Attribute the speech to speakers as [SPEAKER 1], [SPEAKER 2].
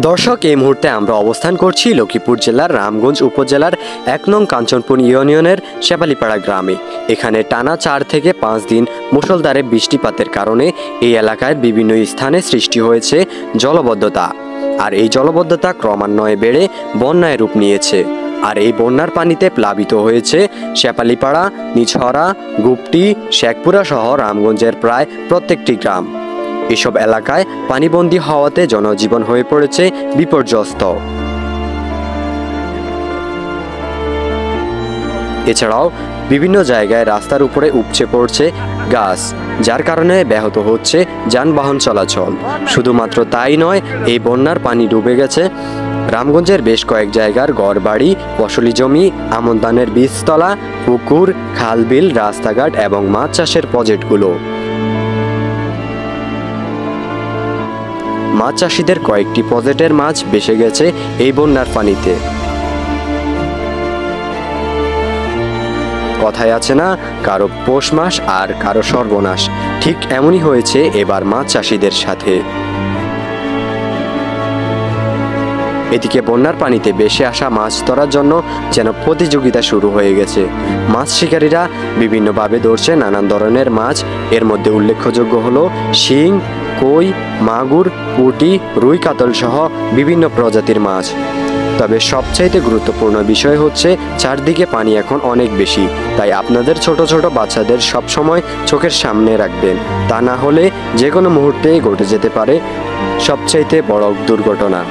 [SPEAKER 1] দর্শক, এই মুহূর্তে আমরা অবস্থান করছি লক্ষ্মীপুর জেলার রামগঞ্জ উপজেলার ১ নং কাঞ্চনপুর ইউনিয়নের শেপালিপাড়া গ্রামে। এখানে টানা ৪ থেকে ৫ দিন মুষলধারে বৃষ্টিপাতের কারণে এই এলাকায় বিভিন্ন স্থানে সৃষ্টি হয়েছে জলবদ্ধতা। আর এই জলবদ্ধতা ক্রমান্বয়ে বেড়ে বন্যায় রূপ নিয়েছে। আর এই বন্যার পানিতে প্লাবিত হয়েছে শেপালিপাড়া, নিছড়া, গুপ্টি, শেখপুরা সহ রামগঞ্জের প্রায় প্রত্যেকটি গ্রাম। এসব এলাকায় পানিবন্দী হওয়াতে জনজীবন হয়ে পড়েছে বিপর্যস্ত। এছাড়াও বিভিন্ন জায়গায় রাস্তার উপরে উপচে পড়ছে গাছ, যার কারণে ব্যাহত হচ্ছে যানবাহন চলাচল। শুধুমাত্র তাই নয়, এই বন্যার পানি ডুবে গেছে রামগঞ্জের বেশ কয়েক জায়গার ঘরবাড়ি, ফসলি জমি, আমন ধানের বীজতলা, পুকুর, খালবিল, রাস্তাঘাট এবং মাছ চাষের প্রজেক্টগুলো। মাছ চাষিদের কয়েকটি প্রজেক্টের মাছ ভেসে গেছে এই বন্যার পানিতে। কথায় আছে না, কারো পৌষ মাস আর কারো সর্বনাশ। ঠিক এমনই হয়েছে এবার মাছ চাষিদের সাথে। এদিকে বন্যার পানিতে ভেসে আসা মাছ ধরার জন্য যেন প্রতিযোগিতা শুরু হয়ে গেছে। মাছ শিকারীরা বিভিন্নভাবে ধরছে নানান ধরনের মাছ। এর মধ্যে উল্লেখযোগ্য হলো শিং, কই, মাগুর, পুঁটি, রুই, কাতল সহ বিভিন্ন প্রজাতির মাছ। তবে সবচাইতে গুরুত্বপূর্ণ বিষয় হচ্ছে চারদিকে পানি এখন অনেক বেশি। তাই আপনাদের ছোট ছোট বাচ্চাদের সবসময় চোখের সামনে রাখবেন, তা না হলে যে কোনো মুহূর্তেই ঘটে যেতে পারে সবচাইতে বড় দুর্ঘটনা।